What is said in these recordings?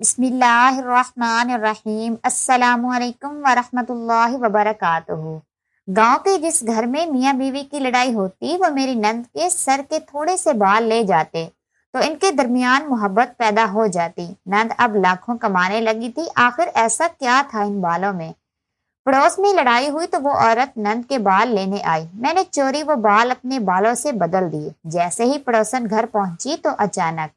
بسم اللہ الرحمن الرحیم۔ السلام علیکم ورحمۃ اللہ وبرکاتہ۔ گاؤں کے جس گھر میں میاں بیوی کی لڑائی ہوتی وہ میری نند کے سر کے تھوڑے سے بال لے جاتے تو ان کے درمیان محبت پیدا ہو جاتی۔ نند اب لاکھوں کمانے لگی تھی، آخر ایسا کیا تھا ان بالوں میں؟ پڑوس میں لڑائی ہوئی تو وہ عورت نند کے بال لینے آئی، میں نے چوری وہ بال اپنے بالوں سے بدل دیے۔ جیسے ہی پڑوسن گھر پہنچی تو اچانک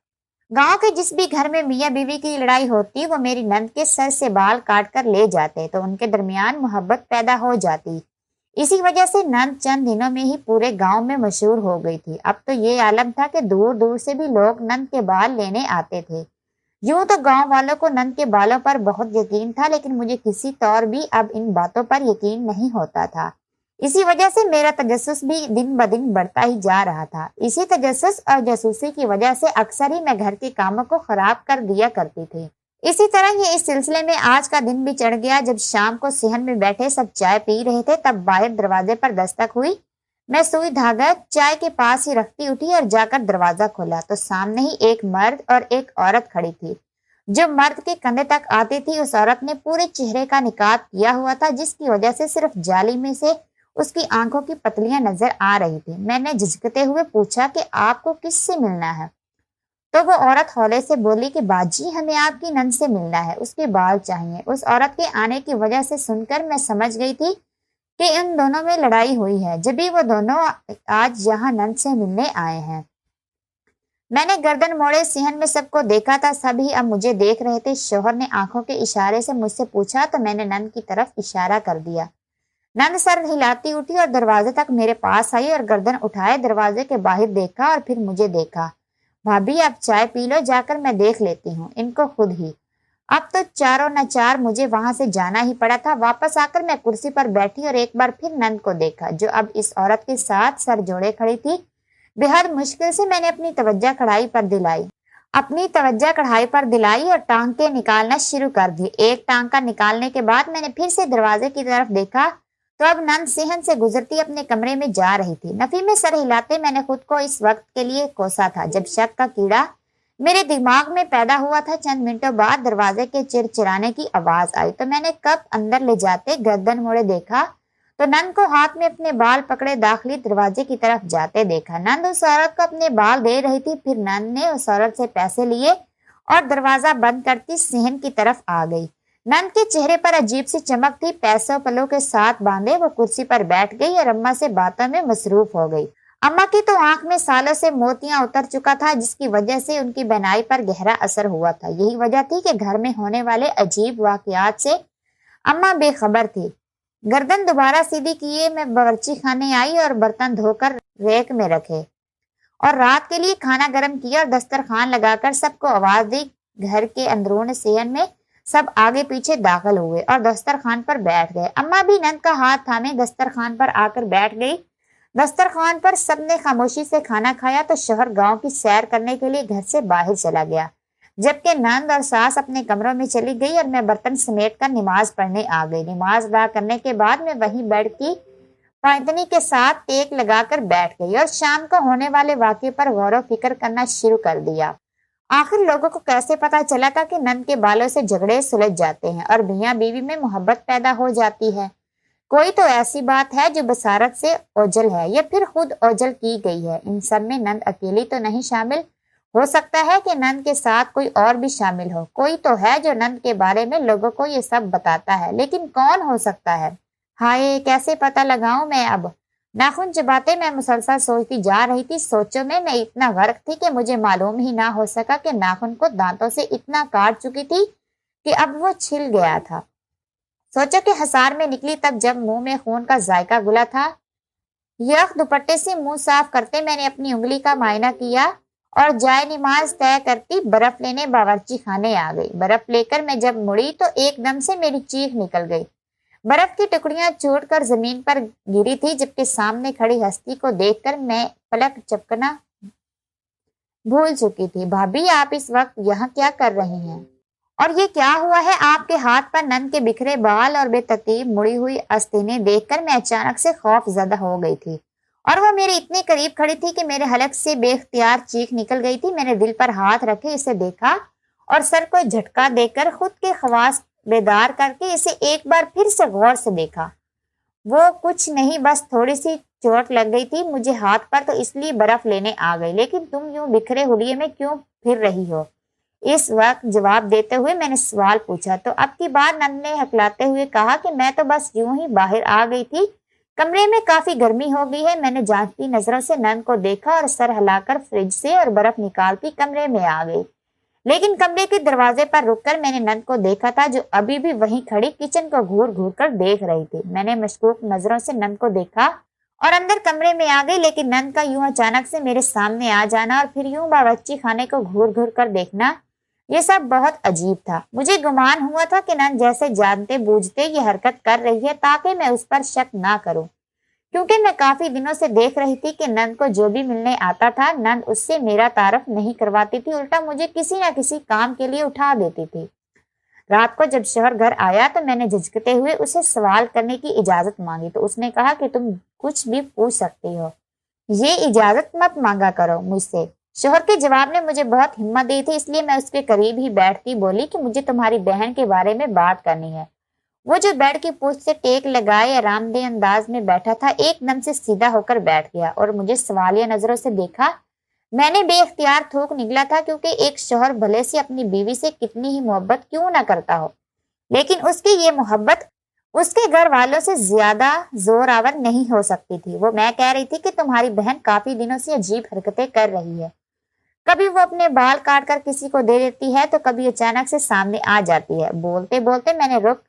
گاؤں کے جس بھی گھر میں میاں بیوی کی لڑائی ہوتی وہ میری نند کے سر سے بال کاٹ کر لے جاتے تو ان کے درمیان محبت پیدا ہو جاتی۔ اسی وجہ سے نند چند دنوں میں ہی پورے گاؤں میں مشہور ہو گئی تھی۔ اب تو یہ عالم تھا کہ دور دور سے بھی لوگ نند کے بال لینے آتے تھے۔ یوں تو گاؤں والوں کو نند کے بالوں پر بہت یقین تھا، لیکن مجھے کسی طور بھی اب ان باتوں پر یقین نہیں ہوتا تھا۔ اسی وجہ سے میرا تجسس بھی دن بدن بڑھتا ہی جا رہا تھا۔ اسی تجسس اور جاسوسی کی وجہ سے اکثر ہی میں گھر کے کاموں کو خراب کر دیا کرتی تھی۔ اسی طرح یہ اس سلسلے میں آج کا دن بھی چڑھ گیا۔ جب شام کو صحن میں بیٹھے سب چائے پی رہے تھے تب باہر دروازے پر دستک ہوئی۔ میں سوئی دھاگا چائے کے پاس ہی رکھتی اٹھی اور جا کر دروازہ کھولا تو سامنے ہی ایک مرد اور ایک عورت کھڑی تھی۔ جو مرد کے کندھے تک آتی تھی اس عورت نے پورے چہرے کا نقاب کیا ہوا تھا، جس کی وجہ سے صرف جالی میں سے اس کی آنکھوں کی پتلیاں نظر آ رہی تھی۔ میں نے جھجکتے ہوئے پوچھا کہ آپ کو کس سے ملنا ہے؟ تو وہ عورت ہولے سے بولی کہ باجی ہمیں آپ کی نند سے ملنا ہے، اس کے بال چاہیے۔ اس عورت کے آنے کی وجہ سے سن کر میں سمجھ گئی تھی کہ ان دونوں میں لڑائی ہوئی ہے، جبھی وہ دونوں آج یہاں نند سے ملنے آئے ہیں۔ میں نے گردن موڑے صحن میں سب کو دیکھا تھا، سبھی اب مجھے دیکھ رہے تھے۔ شوہر نے آنکھوں کے اشارے سے مجھ سے پوچھا تو میں نے نند کی طرف اشارہ کر دیا۔ نند سر ہلاتی اٹھی اور دروازے تک میرے پاس آئی اور گردن اٹھائے دروازے کے باہر دیکھا اور پھر مجھے دیکھا۔ بھابھی آپ چائے پی لو، جا کر میں دیکھ لیتی ہوں ان کو خود ہی۔ اب تو چاروں نہ چار مجھے وہاں سے جانا ہی پڑا تھا۔ واپس آ کر میں کرسی پر بیٹھی اور ایک بار پھر نند کو دیکھا جو اب اس عورت کے ساتھ سر جوڑے کھڑی تھی۔ بےحد مشکل سے میں نے اپنی توجہ کڑھائی پر دلائی اور ٹانکیں نکالنا شروع کر دی۔ ایک ٹانکا نکالنے کے بعد میں نے پھر سے دروازے کی طرف دیکھا تو اب نند صحن سے گزرتی اپنے کمرے میں جا رہی تھی۔ نفی میں سر ہلاتے میں نے خود کو اس وقت کے لیے کوسا تھا جب شک کا کیڑا میرے دماغ میں پیدا ہوا تھا۔ چند منٹوں بعد دروازے کے چرچرانے کی آواز آئی تو میں نے کب اندر لے جاتے گردن موڑے دیکھا تو نند کو ہاتھ میں اپنے بال پکڑے داخلی دروازے کی طرف جاتے دیکھا۔ نند اس عورت کو اپنے بال دے رہی تھی، پھر نند نے اس عورت سے پیسے لیے اور دروازہ بند کرتی صحن کی طرف آ گئی۔ نند کے چہرے پر عجیب سی چمک تھی، پیسوں پلوں کے ساتھ باندھے وہ کرسی پر بیٹھ گئی اور اماں سے باتوں میں مصروف ہو گئی۔ اماں کی تو آنکھ میں سالوں سے موتیاں اتر چکا تھا، جس کی وجہ سے ان کی بینائی پر گہرا اثر ہوا تھا۔ یہی وجہ تھی کہ گھر میں ہونے والے عجیب واقعات سے اماں بے خبر تھی۔ گردن دوبارہ سیدھی کیے میں باورچی خانے آئی اور برتن دھو کر ریک میں رکھے اور رات کے لیے کھانا گرم کیا اور دسترخوان لگا کر سب کو آواز دی۔ گھر کے اندرون صحن میں سب آگے پیچھے داخل ہوئے اور دسترخوان پر بیٹھ گئے۔ اماں بھی نند کا ہاتھ تھامے دسترخوان پر آ کر بیٹھ گئی۔ دسترخوان پر سب نے خاموشی سے کھانا کھایا تو شوہر گاؤں کی سیر کرنے کے لیے گھر سے باہر چلا گیا، جبکہ نند اور ساس اپنے کمروں میں چلی گئی اور میں برتن سمیٹ کر نماز پڑھنے آ گئی۔ نماز ادا کرنے کے بعد میں وہیں بیڈ کی پائتنی کے ساتھ ٹیک لگا کر بیٹھ گئی اور شام کو ہونے والے واقعے پر غور و فکر کرنا شروع کر دیا۔ آخر لوگوں کو کیسے پتا چلا تھا کہ نند کے بالوں سے جھگڑے سلجھ جاتے ہیں اور میاں بیوی میں محبت پیدا ہو جاتی ہے؟ کوئی تو ایسی بات ہے جو بصارت سے اوجل ہے یا پھر خود اوجل کی گئی ہے۔ ان سب میں نند اکیلی تو نہیں شامل، ہو سکتا ہے کہ نند کے ساتھ کوئی اور بھی شامل ہو۔ کوئی تو ہے جو نند کے بارے میں لوگوں کو یہ سب بتاتا ہے، لیکن کون ہو سکتا ہے؟ ہائے کیسے پتہ لگاؤں میں اب؟ ناخن چباتے میں مسلسل سوچتی جا رہی تھی۔ سوچوں میں اتنا غرق تھی کہ مجھے معلوم ہی نہ ہو سکا کہ ناخن کو دانتوں سے اتنا کاٹ چکی تھی کہ اب وہ چھل گیا تھا۔ سوچا کہ حسار میں نکلی تب جب منہ میں خون کا ذائقہ گلا تھا۔ یخ دوپٹے سے منہ صاف کرتے میں نے اپنی انگلی کا معائنہ کیا اور جائے نماز طے کرتی برف لینے باورچی خانے آ گئی۔ برف لے کر میں جب مڑی تو ایک دم سے میری چیخ نکل گئی۔ برف کی ٹکڑیاں چھوٹ کر زمین پر گری تھی، جبکہ سامنے کھڑی ہستی کو دیکھ کر میں پلک جھپکنا بھول چکی تھی۔ بھابھی آپ اس وقت یہاں کیا کر رہی ہیں؟ اور یہ کیا ہوا ہے آپ کے ہاتھ پر؟ نند کے بکھرے بال اور بے ترتیب مڑی ہوئی آستینیں دیکھ کر میں اچانک سے خوف زدہ ہو گئی تھی اور وہ میرے اتنے قریب کھڑی تھی کہ میرے حلق سے بے اختیار چیخ نکل گئی تھی۔ میں نے دل پر ہاتھ رکھے اسے دیکھا और सर को झटका देकर खुद के खवास बेदार करके इसे एक बार फिर से गौर से देखा। वो कुछ नहीं, बस थोड़ी सी चोट लग गई थी मुझे हाथ पर, तो इसलिए बर्फ लेने आ गई। लेकिन तुम यूं बिखरे हुलिये में क्यों फिर रही हो? इस वक्त जवाब देते हुए मैंने सवाल पूछा तो अब की बार नंद ने हकलाते हुए कहा कि मैं तो बस यूं ही बाहर आ गई थी, कमरे में काफी गर्मी हो गई है। मैंने जांचती नजरों से नंद को देखा और सर हिलाकर फ्रिज से और बर्फ निकालती कमरे में आ गई। लेकिन कमरे के दरवाजे पर रुककर मैंने नंद को देखा था, जो अभी भी वहीं खड़ी किचन को घूर घूर कर देख रही थी। मैंने मशकूक नजरों से नंद को देखा और अंदर कमरे में आ गई, लेकिन नंद का यूं अचानक से मेरे सामने आ जाना और फिर यूं बावर्ची खाने को घूर घूर कर देखना, ये सब बहुत अजीब था। मुझे गुमान हुआ था कि नंद जैसे जानते बूझते ये हरकत कर रही है ताकि मैं उस पर शक ना करूं, क्योंकि मैं काफी दिनों से देख रही थी कि नंद को जो भी मिलने आता था नंद उससे मेरा तारफ नहीं करवाती थी, उल्टा मुझे किसी न किसी काम के लिए उठा देती थी। रात को जब शौहर घर आया तो मैंने झिझकते हुए उसे सवाल करने की इजाजत मांगी, तो उसने कहा कि तुम कुछ भी पूछ सकती हो, ये इजाजत मत मांगा करो मुझसे। शौहर के जवाब ने मुझे बहुत हिम्मत दी थी, इसलिए मैं उसके करीब ही बैठती बोली कि मुझे तुम्हारी बहन के बारे में बात करनी है। वो जो बेड की पूछ से टेक लगाए आरामदेह अंदाज में बैठा था, एकदम से सीधा होकर बैठ गया और मुझे सवालिया नजरों से देखा। मैंने बेइख्तियार थूक निकला था, क्योंकि एक शौहर भले से अपनी बीवी से कितनी ही मोहब्बत क्यों ना करता हो, लेकिन उसकी ये मोहब्बत उसके घर वालों से ज्यादा जोरावर नहीं हो सकती थी। वो मैं कह रही थी कि तुम्हारी बहन काफी दिनों से अजीब हरकतें कर रही है। कभी वो अपने बाल काट कर किसी को दे देती है, तो कभी अचानक से सामने आ जाती है। बोलते बोलते मैंने रुक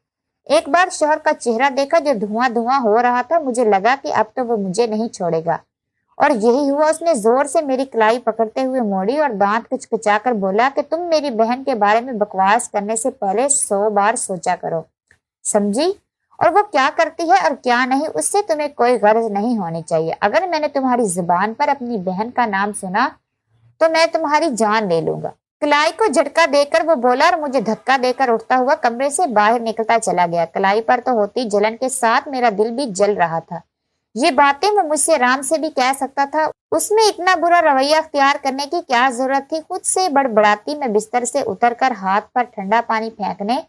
एक बार शौहर का चेहरा देखा जो धुआं धुआं हो रहा था। मुझे लगा कि अब तो वो मुझे नहीं छोड़ेगा, और यही हुआ। उसने जोर से मेरी कलाई पकड़ते हुए मोड़ी और दांत किचकिचाकर बोला कि तुम मेरी बहन के बारे में बकवास करने से पहले 100 बार सोचा करो, समझी? और वो क्या करती है और क्या नहीं, उससे तुम्हें कोई गर्ज नहीं होनी चाहिए। अगर मैंने तुम्हारी जुबान पर अपनी बहन का नाम सुना तो मैं तुम्हारी जान ले लूंगा। कलाई को झटका देकर वो बोला और मुझे धक्का देकर उठता हुआ कमरे से बाहर निकलता चला गया। कलाई पर तो होती जलन के साथ मेरा दिल भी जल रहा था। ये बातें वो मुझसे आराम से भी कह सकता था, उसमें इतना बुरा रवैया अख्तियार करने की क्या जरूरत थी? खुद से बड़बड़ाती मैं बिस्तर से उतरकर हाथ पर ठंडा पानी फेंकने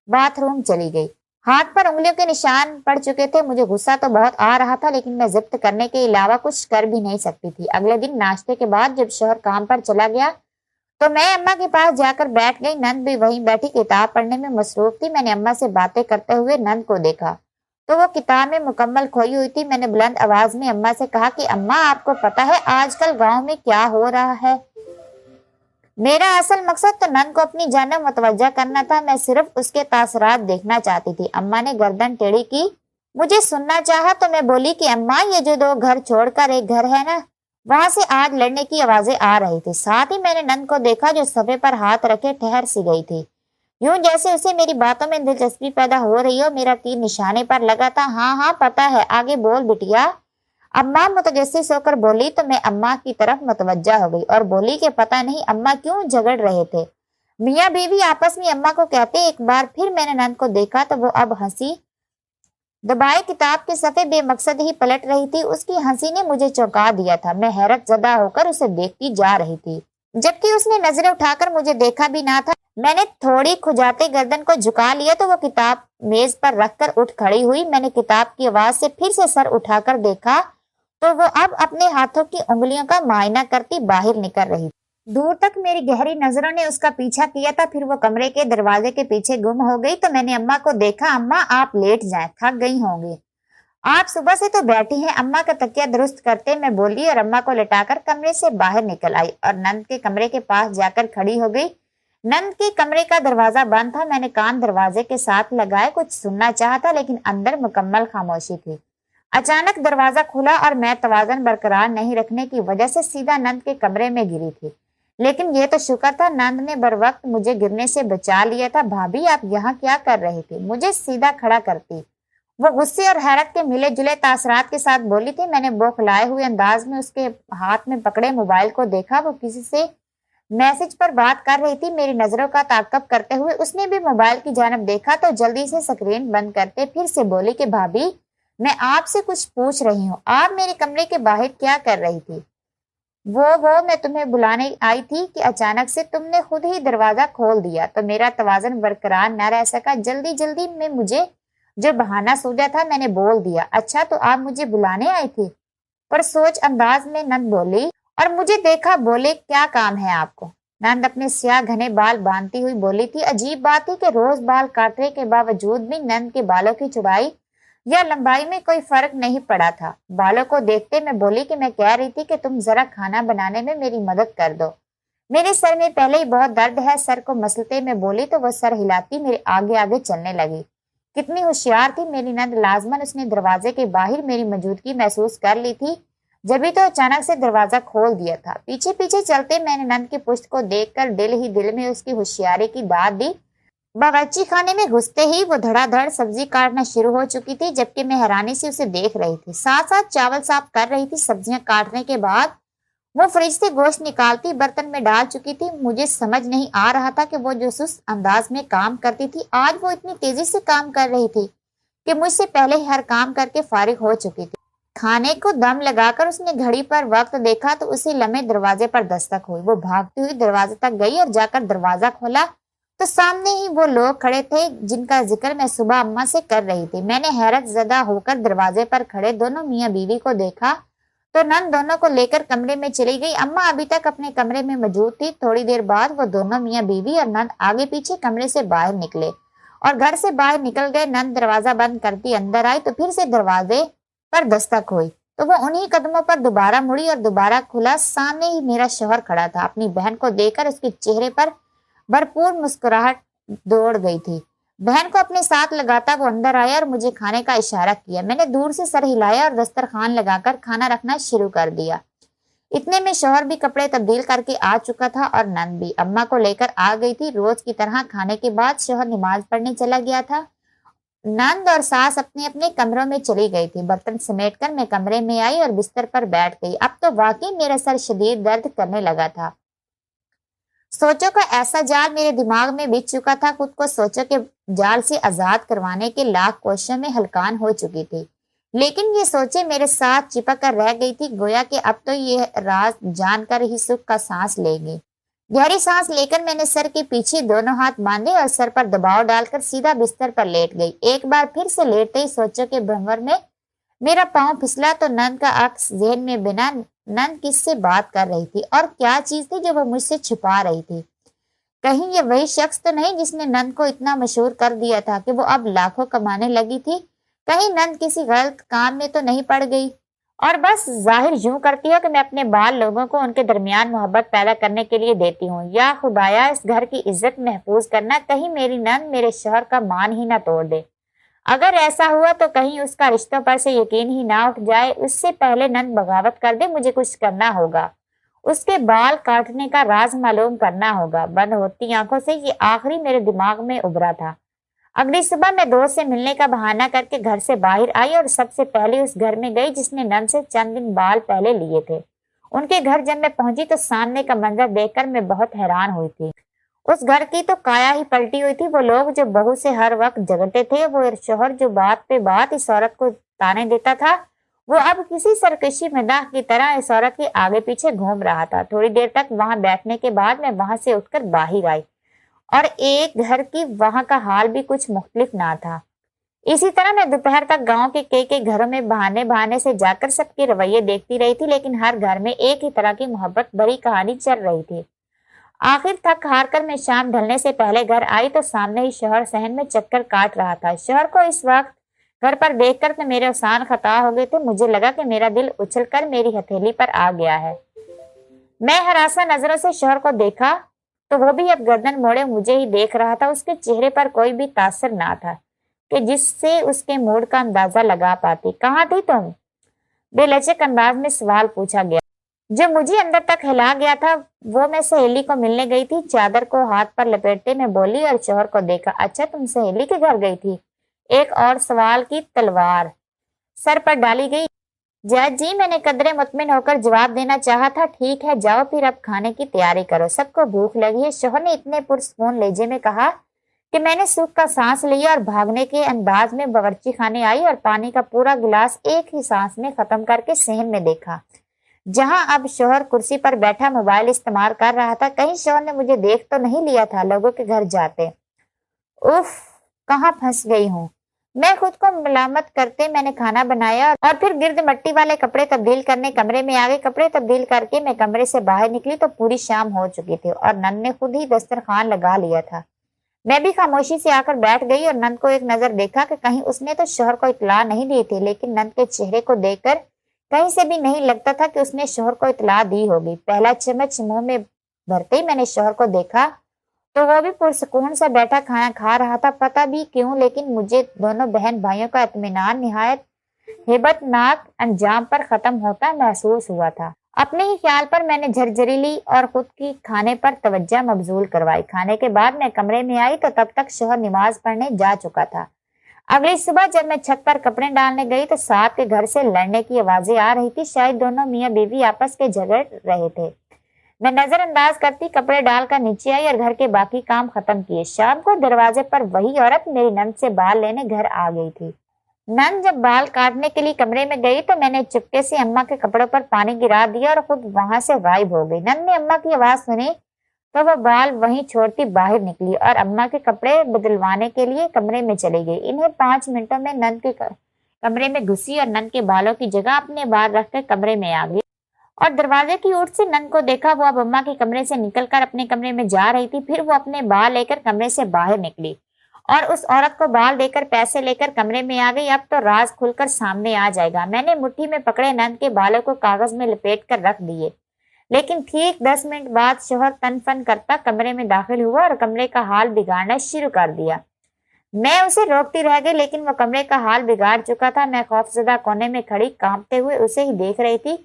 बाथरूम चली गई। हाथ पर उंगलियों के निशान पड़ चुके थे। मुझे गुस्सा तो बहुत आ रहा था, लेकिन मैं जिद करने के अलावा कुछ कर भी नहीं सकती थी। अगले दिन नाश्ते के बाद जब शौहर काम पर चला गया तो मैं अम्मा के पास जाकर बैठ गई। नंद भी वहीं बैठी किताब पढ़ने में मसरूफ थी। मैंने अम्मा से बातें करते हुए नंद को देखा तो वो किताब में मुकम्मल खोई हुई थी। मैंने बुलंद आवाज में अम्मा से कहा कि अम्मा, आपको पता है आजकल गांव में क्या हो रहा है? मेरा असल मकसद तो नंद को अपनी जानिब मुतवज्जा करना था। मैं सिर्फ उसके तासरात देखना चाहती थी। अम्मा ने गर्दन टेढ़ी की। मुझे सुनना चाहा तो मैं बोली कि अम्मा, ये जो 2 घर छोड़कर एक घर है ना, वहां से आज लड़ने की आवाजें आ रही थी। साथ ही मैंने नंद को देखा जो सफे पर हाथ रखे ठहर सी गई थी, यूं जैसे उसे मेरी बातों में दिलचस्पी पैदा हो रही हो। मेरा तीर निशाने पर लगा था। हाँ हाँ पता है, आगे बोल बिटिया। अम्मा मुतजस्सिस होकर बोली तो मैं अम्मा की तरफ मुतवज्जा हो गई और बोली कि पता नहीं अम्मा क्यों झगड़ रहे थे। मियाँ बीवी आपस में अम्मा को कहते। एक बार फिर मैंने नंद को देखा तो वो अब हंसी दबाए किताब के सफे बेमकसद ही पलट रही थी। उसकी हंसी ने मुझे चौंका दिया था। मैं हैरत ज़दा होकर उसे देखती जा रही थी, जबकि उसने नजरें उठाकर मुझे देखा भी ना था। मैंने थोड़ी खुजाते गर्दन को झुका लिया तो वो किताब मेज पर रखकर उठ खड़ी हुई। मैंने किताब की आवाज से फिर से सर उठाकर देखा तो वो अब अपने हाथों की उंगलियों का मायना करती बाहर निकल रही। दूर तक मेरी गहरी नजरों ने उसका पीछा किया था। फिर वो कमरे के दरवाजे के पीछे गुम हो गई तो मैंने अम्मा को देखा। अम्मा, आप लेट जाएं, थक गई होंगी। आप सुबह से तो बैठी हैं। अम्मा का तकिया दुरुस्त करते मैं बोली और अम्मा को लिटाकर कमरे से बाहर निकल आई और नंद के कमरे के पास जाकर खड़ी हो गई। नंद के कमरे का दरवाजा बंद था। मैंने कान दरवाजे के साथ लगाए, कुछ सुनना चाहा, लेकिन अंदर मुकम्मल खामोशी थी। अचानक दरवाजा खुला और मैं तवाज़ुन बरकरार नहीं रखने की वजह से सीधा नंद के कमरे में गिरी थी। लेकिन यह तो शुक्र था नंद ने बर वक्त मुझे गिरने से बचा लिया था। भाभी, आप यहाँ क्या कर रही थी? मुझे सीधा खड़ा करती। वो गुस्से और हैरत के मिले जुले तासरात के साथ बोली थी। मैंने बौखलाए हुए अंदाज में उसके हाथ में पकड़े मोबाइल को देखा। वो किसी से मैसेज पर बात कर रही थी। मेरी नजरों का ताक़ुब करते हुए उसने भी मोबाइल की जानब देखा तो जल्दी से स्क्रीन बंद करते फिर से बोली कि भाभी, मैं आपसे कुछ पूछ रही हूँ। आप मेरे कमरे के बाहर क्या कर रही थी? وہ میں تمہیں بلانے آئی تھی کہ اچانک سے تم نے خود ہی دروازہ کھول دیا تو میرا توازن برقرار نہ رہ سکا. جلدی جلدی میں مجھے جو بہانہ سوجا تھا میں نے بول دیا. اچھا تو آپ مجھے بلانے آئی تھی؟ پر سوچ انداز میں نند بولی اور مجھے دیکھا بولے کیا کام ہے آپ کو؟ نند اپنے سیاہ گھنے بال باندھتی ہوئی بولی تھی. عجیب بات ہے کہ روز بال کاٹنے کے باوجود بھی نند کے بالوں کی چوڑائی یا لمبائی میں کوئی فرق نہیں پڑا تھا. بالوں کو دیکھتے میں بولی کہ میں کہہ رہی تھی کہ تم ذرا کھانا بنانے میں میری مدد کر دو. میرے سر میں پہلے ہی بہت درد ہے. سر کو مسلتے میں بولی تو وہ سر ہلاتی میرے آگے آگے چلنے لگی. کتنی ہوشیار تھی میری نند. لازمن اس نے دروازے کے باہر میری موجودگی محسوس کر لی تھی جبھی تو اچانک سے دروازہ کھول دیا تھا. پیچھے پیچھے چلتے میں نے نند کی پشت کو دیکھ کر دل ہی دل میں اس کی ہوشیاری کی داد دی. باورچی خانے میں گھستے ہی وہ دھڑا دھڑ سبزی کاٹنا شروع ہو چکی تھی جبکہ میں حیرانی سے اسے دیکھ رہی تھی. ساتھ ساتھ چاول صاف کر رہی تھی. سبزیاں کاٹنے کے بعد وہ فریج سے گوشت نکالتی برتن میں ڈال چکی تھی. مجھے سمجھ نہیں آ رہا تھا کہ وہ جو سست انداز میں کام کرتی تھی آج وہ اتنی تیزی سے کام کر رہی تھی کہ مجھ سے پہلے ہی ہر کام کر کے فارغ ہو چکی تھی. کھانے کو دم لگا کر اس نے گھڑی پر وقت دیکھا تو اسی لمحے دروازے پر دستک ہوئی. وہ بھاگتی ہوئی دروازے تک گئی اور جا کر دروازہ کھولا تو سامنے ہی وہ لوگ کھڑے تھے جن کا ذکر میں صبح اماں سے کر رہی تھی. میں نے حیرت زدہ ہو کر دروازے پر کھڑے دونوں میاں بیوی کو دیکھا تو نند دونوں کو لے کر کمرے میں چلی گئی. اماں ابھی تک اپنے کمرے میں موجود تھی. تھوڑی دیر بعد وہ دونوں میاں بیوی اور نند آگے پیچھے کمرے سے باہر نکلے اور گھر سے باہر نکل گئے. نند دروازہ بند کرتی اندر آئی تو پھر سے دروازے پر دستک ہوئی تو وہ انہی قدموں پر دوبارہ مڑی اور دوبارہ کھلا. سامنے ہی میرا شوہر کھڑا تھا. اپنی بہن کو دیکھ کر اس کے چہرے پر بھرپور مسکراہٹ دوڑ گئی تھی. بہن کو اپنے ساتھ لگاتا وہ اندر آیا اور مجھے کھانے کا اشارہ کیا. میں نے دور سے سر ہلایا اور دسترخوان لگا کر کھانا رکھنا شروع کر دیا. اتنے میں شوہر بھی کپڑے تبدیل کر کے آ چکا تھا اور نند بھی اماں کو لے کر آ گئی تھی. روز کی طرح کھانے کے بعد شوہر نماز پڑھنے چلا گیا تھا. نند اور ساس اپنے اپنے کمروں میں چلی گئی تھی. برتن سمیٹ کر میں کمرے میں آئی اور بستر پر بیٹھ گئی. اب تو واقعی میرا سر شدید درد کرنے لگا تھا. سوچوں کا ایسا جال میرے دماغ میں بچھ چکا تھا. خود کو سوچوں کے جال سے آزاد کروانے کے لاکھ کوششوں میں ہلکان ہو چکی تھی لیکن یہ سوچیں میرے ساتھ چپک کر رہ گئی تھی گویا کہ اب تو یہ راز جان کر ہی سکھ کا سانس لے گی. گہری سانس لے کر میں نے سر کے پیچھے دونوں ہاتھ باندھے اور سر پر دباؤ ڈال کر سیدھا بستر پر لیٹ گئی. ایک بار پھر سے لیٹتے ہی سوچوں کے بھنور میں میرا پاؤں پھسلا تو نند کا عکس ذہن میں بنا. نند کس سے بات کر رہی تھی اور کیا چیز تھی جو وہ مجھ سے چھپا رہی تھی؟ کہیں یہ وہی شخص تو نہیں جس نے نند کو اتنا مشہور کر دیا تھا کہ وہ اب لاکھوں کمانے لگی تھی؟ کہیں نند کسی غلط کام میں تو نہیں پڑ گئی اور بس ظاہر یوں کرتی ہو کہ میں اپنے بال لوگوں کو ان کے درمیان محبت پیدا کرنے کے لیے دیتی ہوں؟ یا خدایا اس گھر کی عزت محفوظ کرنا کہیں میری نند میرے شوہر کا مان ہی نہ توڑ دے. اگر ایسا ہوا تو کہیں اس کا رشتوں پر سے یقین ہی نہ اٹھ جائے. اس سے پہلے نند بغاوت کر دے. مجھے کچھ کرنا ہوگا. اس کے بال کاٹنے کا راز معلوم کرنا ہوگا. بند ہوتی آنکھوں سے یہ آخری میرے دماغ میں ابھرا تھا. اگلی صبح میں دوست سے ملنے کا بہانہ کر کے گھر سے باہر آئی اور سب سے پہلے اس گھر میں گئی جس نے نند سے چند دن بال پہلے لیے تھے. ان کے گھر جب میں پہنچی تو سامنے کا منظر دیکھ کر میں بہت حیران ہوئی تھی. اس گھر کی تو کایا ہی پلٹی ہوئی تھی. وہ لوگ جو بہو سے ہر وقت جھگڑتے تھے, وہ شوہر جو بات پہ بات اس عورت کو تانے دیتا تھا, وہ اب کسی سرکشی مداح کی طرح اس عورت کے آگے پیچھے گھوم رہا تھا. تھوڑی دیر تک وہاں بیٹھنے کے بعد میں وہاں سے اٹھ کر باہر آئی اور ایک گھر کی وہاں کا حال بھی کچھ مختلف نہ تھا. اسی طرح میں دوپہر تک گاؤں کے کئی گھروں میں بہانے سے جا کر سب کے رویے دیکھتی رہی تھی لیکن ہر گھر میں ایک ہی طرح کی محبت بھری کہانی چل رہی تھی. آخر تھک ہار کر میں شام ڈھلنے سے پہلے گھر آئی تو سامنے ہی شوہر صحن میں چکر کاٹ رہا تھا. شوہر کو اس وقت گھر پر دیکھ کر تو میرے اوسان خطا ہو گئے تھے. مجھے لگا کہ میرا دل اچھل کر میری ہتھیلی پر آ گیا ہے. میں ہراساں نظروں سے شوہر کو دیکھا تو وہ بھی اب گردن موڑے مجھے ہی دیکھ رہا تھا. اس کے چہرے پر کوئی بھی تاثر نہ تھا کہ جس سے اس کے موڈ کا اندازہ لگا پاتی. کہاں تھی تم؟ بے لچک انداز میں سوال پوچھا گیا. جو مجھے اندر تک ہلا گیا تھا وہ میں سہیلی کو ملنے گئی تھی. چادر کو ہاتھ پر لپیٹتے میں بولی اور شوہر کو دیکھا. اچھا تم سہیلی کے گھر گئی تھی؟ ایک اور سوال کی تلوار سر پر ڈالی گئی. جی میں نے قدرے مطمئن ہو کر جواب دینا چاہا تھا. ٹھیک ہے جاؤ پھر اب کھانے کی تیاری کرو, سب کو بھوک لگی ہے. شوہر نے اتنے پرسکون لہجے میں کہا کہ میں نے سکھ کا سانس لیا اور بھاگنے کے انداز میں باورچی خانے آئی اور پانی کا پورا گلاس ایک ہی سانس میں ختم کر کے صحن میں دیکھا. जहां अब शोहर कुर्सी पर बैठा मोबाइल इस्तेमाल कर रहा था। कहीं शोहर ने मुझे देख तो नहीं लिया था लोगों के घर जाते। उफ, कहाँ फंस गई हूँ। मैं खुद को मलामत करते मैंने खाना बनाया और फिर गिर्द मट्टी वाले कपड़े तब्दील करने कमरे में आ गई। कपड़े तब्दील करके मैं कमरे से बाहर निकली तो पूरी शाम हो चुकी थी और नंद ने खुद ही दस्तरखान लगा लिया था। मैं भी खामोशी से आकर बैठ गई और नंद को एक नजर देखा कि कहीं उसने तो शोहर को इत्तला नहीं दी थी, लेकिन नंद के चेहरे को देखकर कहीं से भी नहीं लगता था कि उसने शोहर को इत्तला दी होगी। पहला चम्मच मुंह में भरते ही मैंने शोहर को देखा तो वो भी पुरसुकून से बैठा खाना खा रहा था। पता भी क्यों, लेकिन मुझे दोनों बहन भाइयों का इत्मीनान निहायत हेबतनाक अंजाम पर खत्म होता महसूस हुआ था। अपने ही ख्याल पर मैंने झरझरी ली और खुद की खाने पर तवज्जो मबजूल करवाई। खाने के बाद मैं कमरे में आई तो तब तक शोहर नमाज पढ़ने जा चुका था। अगली सुबह जब मैं छत पर कपड़े डालने गई तो साथ के घर से लड़ने की आवाजें आ रही थी। शायद दोनों मियाँ बीवी आपस के झगड़ रहे थे। मैं नजरअंदाज करती कपड़े डालकर नीचे आई और घर के बाकी काम खत्म किए। शाम को दरवाजे पर वही औरत मेरी नंद से बाल लेने घर आ गई थी। नंद जब बाल काटने के लिए कमरे में गई तो मैंने चुपके से अम्मा के कपड़ों पर पानी गिरा दिया और खुद वहां से गायब हो गई। नंद ने अम्मा की आवाज सुनी तो वह बाल वहीं छोड़ती बाहर निकली और अम्मा के कपड़े बदलवाने के लिए कमरे में चली गई। इन्हें 5 मिनटों में नंद के कमरे में घुसी और नंद के बालों की जगह अपने बाल रखकर कमरे में आ गई और दरवाजे की ओर से नंद को देखा। वो अब अम्मा के कमरे से निकलकर अपने कमरे में जा रही थी। फिर वो अपने बाल लेकर कमरे से बाहर निकली और उस औरत को बाल देकर पैसे लेकर कमरे में आ गई। अब तो राज खुलकर सामने आ जाएगा। मैंने मुट्ठी में पकड़े नंद के बालों को कागज में लपेट कर रख दिए, लेकिन ठीक 10 मिनट बाद शोहर तन फन करता कमरे में दाखिल हुआ और कमरे का हाल बिगाड़ना शुरू कर दिया। मैं उसे रोकती रह गई, लेकिन वो कमरे का हाल बिगाड़ चुका था। मैं खौफजदा कोने में खड़ी कांपते हुए उसे ही देख रही थी।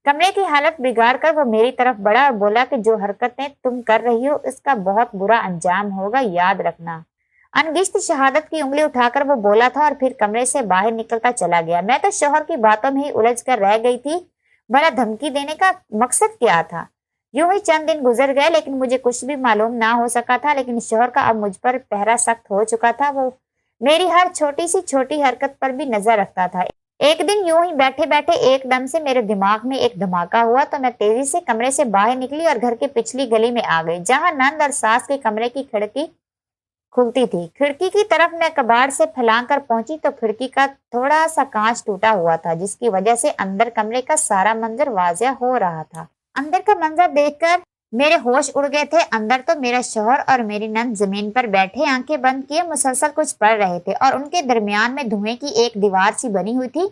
कमरे की हालत बिगाड़ कर वो मेरी तरफ बढ़ा और बोला कि जो हरकतें तुम कर रही हो इसका बहुत बुरा अंजाम होगा, याद रखना। अनगिश्त शहादत की उंगली उठाकर वो बोला था और फिर कमरे से बाहर निकलता चला गया। मैं तो शोहर की बातों में ही उलझ कर रह गई थी। भला धमकी देने का मकसद क्या था? यूं ही चंद दिन गुजर गए, लेकिन मुझे कुछ भी मालूम ना हो सका था। लेकिन शोहर का अब मुझ पर पहरा सख्त हो चुका था। वो मेरी हर छोटी सी छोटी हरकत पर भी नजर रखता था। एक दिन यूं ही बैठे बैठे एकदम से मेरे दिमाग में एक धमाका हुआ तो मैं तेजी से कमरे से बाहर निकली और घर की पिछली गली में आ गई, जहां नंद और सास के कमरे की खिड़की खुलती थी। खिड़की की तरफ मैं कबाड़ से फैलांग कर पहुंची तो खिड़की का थोड़ा सा कांच टूटा हुआ था, जिसकी वजह से अंदर कमरे का सारा मंजर वाज़िह हो रहा था। अंदर का मंजर देखकर मेरे होश उड़ गए थे। अंदर तो मेरा शौहर और मेरी नंद जमीन पर बैठे आंखें बंद किए मुसलसल कुछ पढ़ रहे थे और उनके दरमियान में धुएं की एक दीवार सी बनी हुई थी।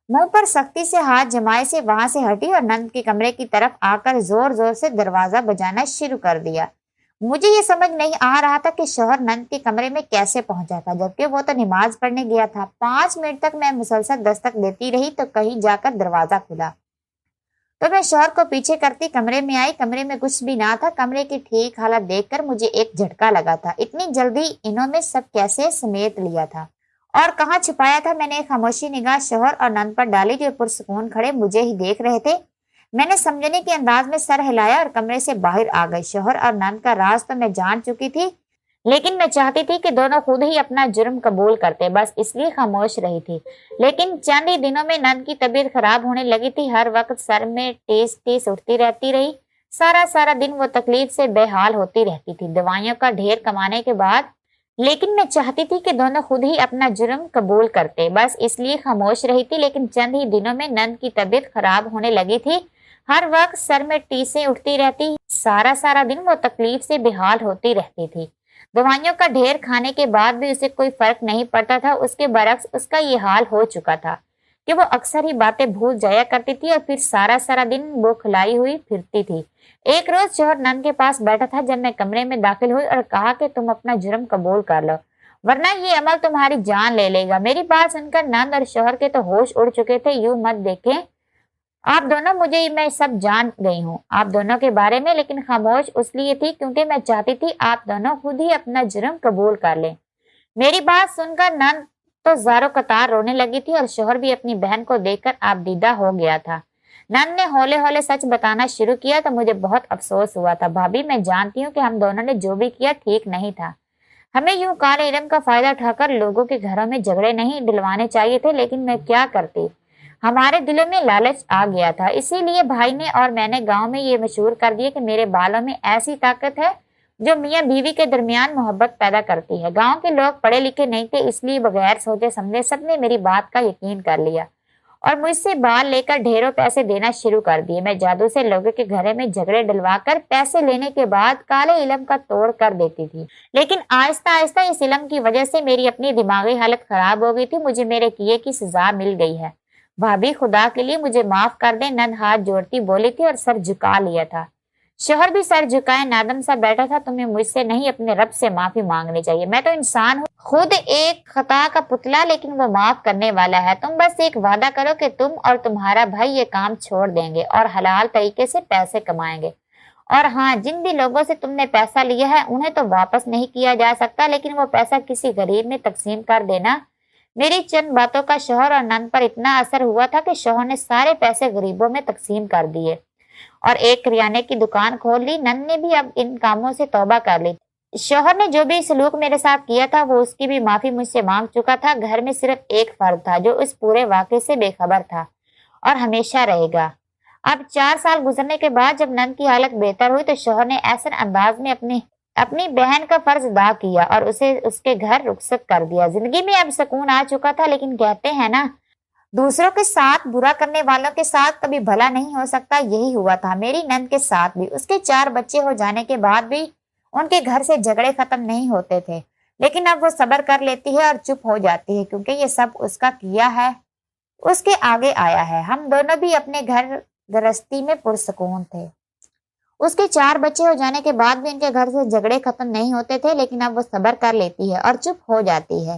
मुंह पर सख्ती से हाथ जमाए से वहां से हटी और नंद के कमरे की तरफ आकर जोर जोर से दरवाजा बजाना शुरू कर दिया। मुझे ये समझ नहीं आ रहा था कि शौहर नंद के कमरे में कैसे पहुंचा था, जबकि वो तो नमाज पढ़ने गया था। 5 मिनट तक मैं मुसलसल दस्तक देती रही तो कहीं जाकर दरवाजा खुला तो मैं शौहर को पीछे करती कमरे में आई। कमरे में कुछ भी ना था। कमरे की ठीक हालत देखकर मुझे एक झटका लगा था। इतनी जल्दी इन्होंने सब कैसे समेट लिया था और कहाँ छुपाया था? मैंने एक खामोशी निगाह शौहर और नंद पर डाली, जो पुरसुकून खड़े मुझे ही देख रहे थे। मैंने समझने के अंदाज में सर हिलाया और कमरे से बाहर आ गई। शौहर और नंद का राज तो मैं जान चुकी थी, लेकिन मैं चाहती थी कि दोनों खुद ही अपना जुर्म कबूल करते, बस इसलिए खामोश रही थी। लेकिन चंद ही दिनों में नंद की तबीयत खराब होने लगी थी। हर वक्त सर में टीस टीस उठती रहती रही। सारा सारा दिन वो तकलीफ से बेहाल होती रहती थी, दवाइयों का ढेर कमाने के बाद। लेकिन मैं चाहती थी कि दोनों खुद ही अपना जुर्म कबूल करते, बस इसलिए खामोश रही थी। लेकिन चंद ही दिनों में नंद की तबीयत खराब होने लगी थी। हर वक्त सर में टीसें उठती रहती। सारा सारा दिन वो तकलीफ से बेहाल होती रहती थी। दवाइयों का ढेर खाने के बाद भी उसे कोई फर्क नहीं पड़ता था। उसके बरक्स उसका ये हाल हो चुका था कि वो अक्सर ही बातें भूल जाया करती थी और फिर सारा सारा दिन बौखलाई हुई फिरती थी। एक रोज शौहर नंद के पास बैठा था जब मैं कमरे में दाखिल हुई और कहा कि तुम अपना जुर्म कबूल कर लो, वरना ये अमल तुम्हारी जान ले लेगा। मेरी बात सुनकर नंद और शौहर के तो होश उड़ चुके थे। यूं मत देखें आप दोनों, मुझे मैं सब जान गई हूँ आप दोनों के बारे में, लेकिन खामोश इसलिए थी क्योंकि मैं चाहती थी आप दोनों खुद ही अपना जुर्म कबूल कर लें। मेरी बात सुनकर नंद तो ज़ारो कतार रोने लगी थी और शौहर भी अपनी बहन को देखकर आबदीदा हो गया था। नंद ने हौले हौले सच बताना शुरू किया तो मुझे बहुत अफसोस हुआ था। भाभी, मैं जानती हूँ कि हम दोनों ने जो भी किया ठीक नहीं था। हमें यूं काले इल्म का फायदा उठाकर लोगों के घरों में झगड़े नहीं दिलवाने चाहिए थे, लेकिन मैं क्या करती। हमारे दिलों में लालच आ गया था, इसीलिए भाई ने और मैंने गांव में ये मशहूर कर दिया कि मेरे बालों में ऐसी ताकत है जो मियाँ बीवी के दरमियान मोहब्बत पैदा करती है। गांव के लोग पढ़े लिखे नहीं थे, इसलिए बगैर सोचे समझे सबने मेरी बात का यकीन कर लिया और मुझसे बाल लेकर ढेरों पैसे देना शुरू कर दिए। मैं जादू से लोगों के घरे में झगड़े डलवाकर पैसे लेने के बाद काले इलम का तोड़ कर देती थी। लेकिन आहिस्ता आहिस्ता इस इलम की वजह से मेरी अपनी दिमागी हालत खराब हो गई थी। मुझे मेरे किए की सजा मिल गई है। भाभी, खुदा के लिए मुझे माफ कर दे। नंद हाथ जोड़ती बोली थी और सर झुका लिया था। शोहर भी सर झुकाए नादम सा बैठा था। तुम्हें मुझसे नहीं, अपने रब से माफी मांगनी चाहिए। मैं तो इंसान हूँ, खुद एक खता का पुतला, लेकिन वो माफ करने वाला है। तुम बस एक वादा करो कि तुम और तुम्हारा भाई ये काम छोड़ देंगे और हलाल तरीके से पैसे कमाएंगे। और हाँ, जिन भी लोगों से तुमने पैसा लिया है उन्हें तो वापस नहीं किया जा सकता, लेकिन वो पैसा किसी गरीब में तकसीम कर देना। मेरी चंद बातों का शोहर और नंद पर इतना असर हुआ था कि शोहर ने सारे पैसे गरीबों में तकसीम कर दिए और एक किराने की दुकान खोल ली। नंद ने भी अब इन कामों से तौबा कर ली। शोहर ने जो भी सलूक मेरे साथ किया था वो उसकी भी माफी मुझसे मांग चुका था। घर में सिर्फ एक फर्द था जो इस पूरे वाकये से बेखबर था और हमेशा रहेगा। अब 4 साल गुजरने के बाद जब नंद की हालत बेहतर हुई तो शोहर ने ऐसे अंदाज में अपनी बहन का फर्ज अदा किया और उसे उसके घर रुखसत कर दिया। जिंदगी में अब सुकून आ चुका था, लेकिन कहते हैं ना, दूसरों के साथ बुरा करने वालों के साथ कभी भला नहीं हो सकता। यही हुआ था मेरी नंद के साथ भी। उसके 4 बच्चे हो जाने के बाद भी उनके घर से झगड़े खत्म नहीं होते थे, लेकिन अब वो सब्र कर लेती है और चुप हो जाती है, क्योंकि ये सब उसका किया है, उसके आगे आया है। हम दोनों भी अपने घर गृहस्थी में पुरसुकून थे। उसके 4 बच्चे हो जाने के बाद भी उनके घर से झगड़े खत्म नहीं होते थे, लेकिन अब वो सब्र कर लेती है और चुप हो जाती है,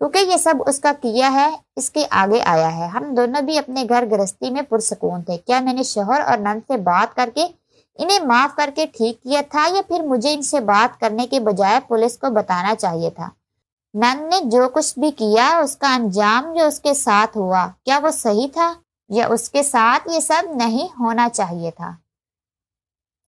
क्योंकि ये सब उसका किया है, इसके आगे आया है। हम दोनों भी अपने घर गृहस्थी में पुरसुकून थे। क्या मैंने शोहर और नंद से बात करके इन्हें माफ करके ठीक किया था, या फिर मुझे इनसे बात करने के बजाय पुलिस को बताना चाहिए था? नंद ने जो कुछ भी किया उसका अंजाम जो उसके साथ हुआ, क्या वो सही था, या उसके साथ ये सब नहीं होना चाहिए था?